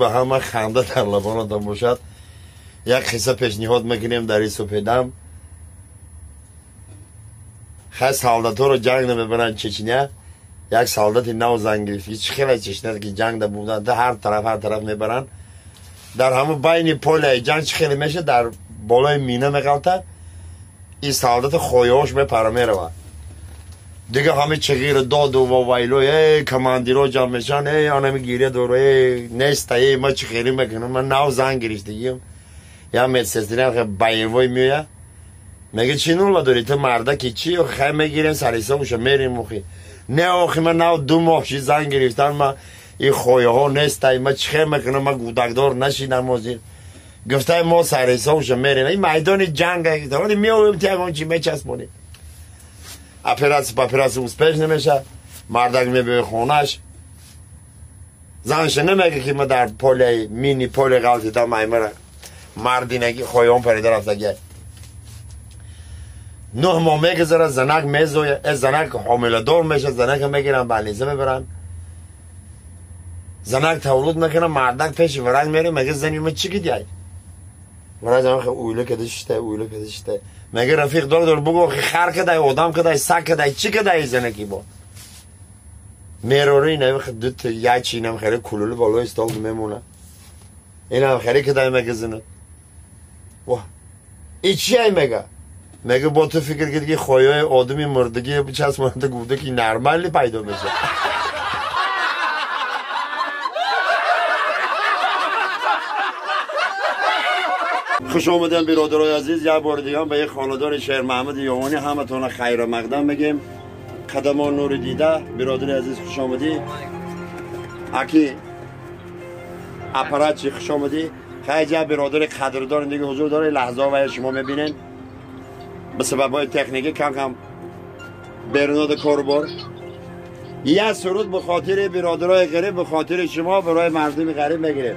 به همه خنده در لبانتان باشد. یک قصه پیشنهاد میکنیم در این سپیدم. خیلی سالداتو رو جنگ نمیبرن چچنیا. یک سالدات نو زنگ گرفت خیلی چشنه که جنگ ده بودن ده هر طرف میبرن. در همه بین پول جنگ خیلی میشه در بالای مینه میغلطه. این سالدات خویاش میپره میره دیگه همه چغیر داد و ویلو ای کماندیرو جمع میشن ای آنمی گیره دورو ای نیست ای ما چی خیلی میکنم من نو زنگ گرفتیم یا میتسسترین خیلی بایوی میویا میگه چی نولا داری تو مرده که چی خیلی میگیرین سریسا بوشه میرین مخی نه آخی من نو 2 ماه چی زنگ گرفتن ما این خویه ها نیست ای ما چی خیلی میکنم ما گودکدار نشیدم موزیر گفته ما سریسا بوشه میرین این میدان جنگ هایی میویم تیگان چی میچسبونی اپراسی اوسپیش نمیشه مردک میبینه خونش زنش نمیگه که ما در پول مینی پول غلطی تا میمره مردینگی خویان پریده رفته گه 9 ماه میگذاره زنک میزویه از زنک حامله دار میشه زنک میگیرن بلیزه میبرن زنک تولد میکنه مردک پیش ورنگ میره میگه زنی من چی گیدی ورنگ زنک اویله کدشته میگه رفیق دار بگو خر کدای آدم کدای سگ کدای چی کدای زنکی با میروری نه دوت یا چینم خیلی کلول بالای استال میمونه اینم خیلی کدای میگه زنه واه این چی ای میگه با تو فکر کردی که خویای آدمی مردگی بچسب مانده گفته که نرمالی پیدا میشه خوش آمدین برادرای عزیز یک بار دیگه به یک خاندان شهر محمد یوانی همتون خیر و مقدم میگیم قدمان نور دیده برادر عزیز خوش آمدی اکی اپرات خوش آمدی خیلی برادر قدردان دیگه حضور داره لحظه و شما میبینین به سبب های تکنیکی کم برناد کاربار یه سرود به خاطر برادرای غریب به خاطر شما برای مردم غریب میگیریم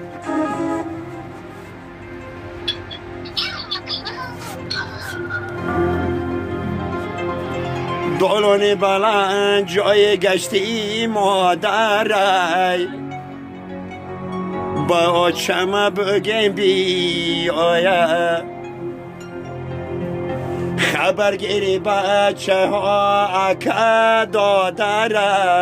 دالان بلند جای گشتی مادرای با چمه بگیم بی آیا خبرگیری بچه ها اکا دادرای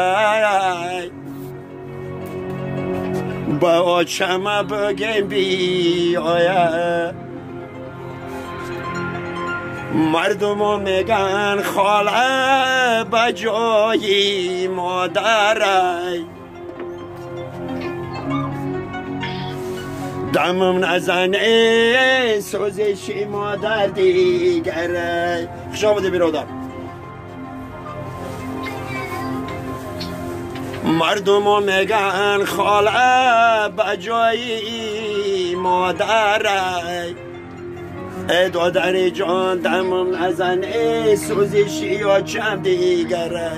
با چمه بگیم بی آیا مردم میگن خاله بجای مادرای دمم نزنه سوزشی مادر دیگره خوش آمده برادر مردم میگن خاله بجای مادرای ای دادر جان دمم نزن ای سوزشی یا چم دیگره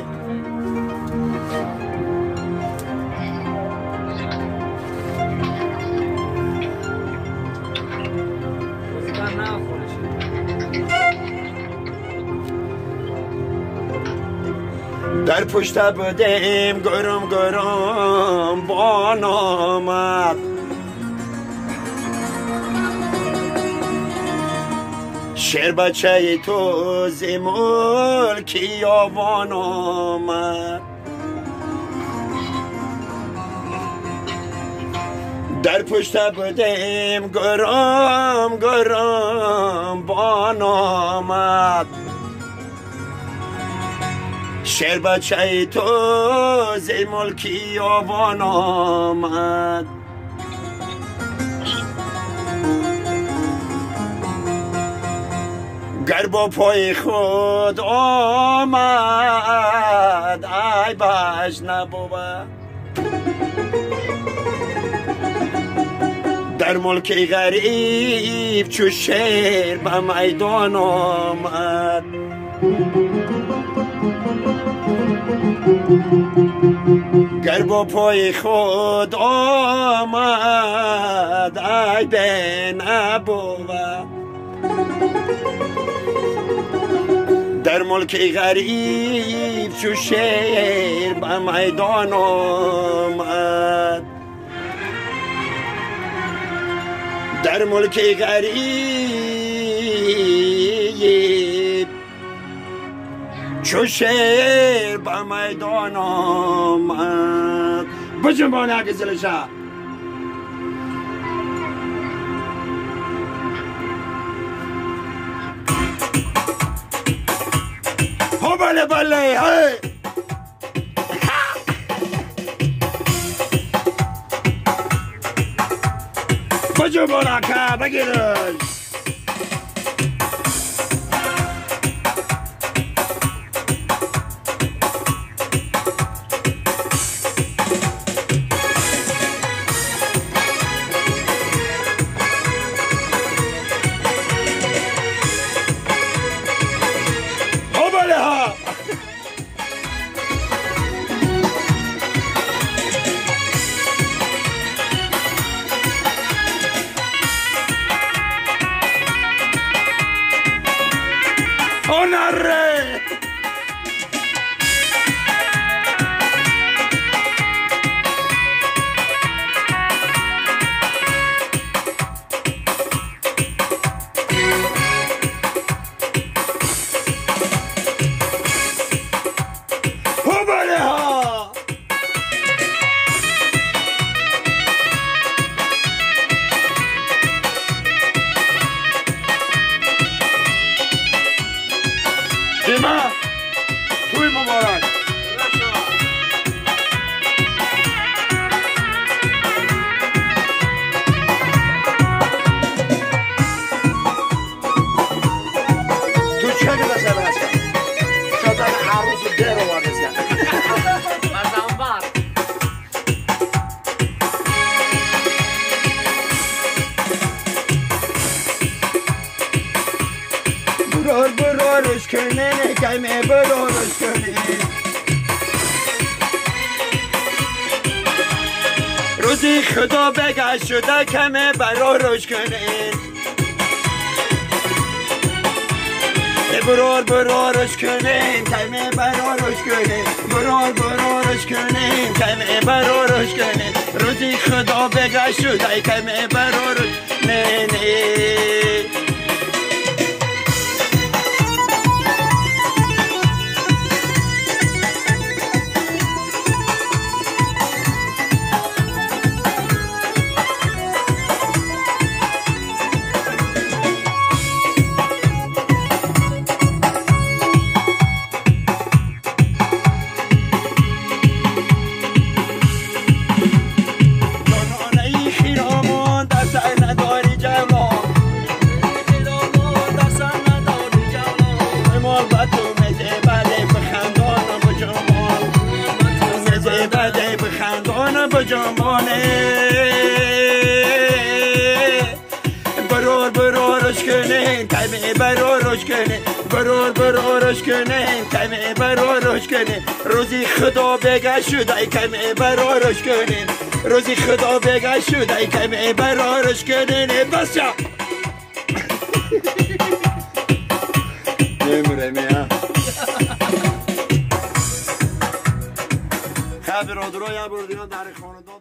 در پشت بودیم گرم بان آمد شیر بچه تو زمول کیاوان آمد در پشت بودیم گرم بان آمد شیر بچه تو زمول کیاوان آمد گر با پای خود آمد ای باش نبوه در ملک غریب چو شیر به میدان آمد گر با پای خود آمد ای به نبوه در ملک غریب چو شیر به میدان آمد در ملک غریب چو شیر با میدان آمد بجنبان اگه زلشه هو بله بله بجنبان اگه بگیرش Onarre! Hobaleha! Dima, توی مبارک تو چه گذاشته برسه؟ شاید عروس در رو وارد کرد. مزام بار. برارش کنه کمه برارش کنه روزی خدا بگشت شده کمه برارش کنه برارش کنه کمه برارش کنه برارش کنه کمه برارش کنه روزی خدا بگشت شده کمه برارش نه بجنبانه برارش کنه کمه برارش کنه برارش کنه کمه برارش کنه روزی خدا بگشت شده کمه برارش کنه روزی خدا بگشت شده کمه برارش کنه بس جا نمیره میا برادرای بردیان در خاندان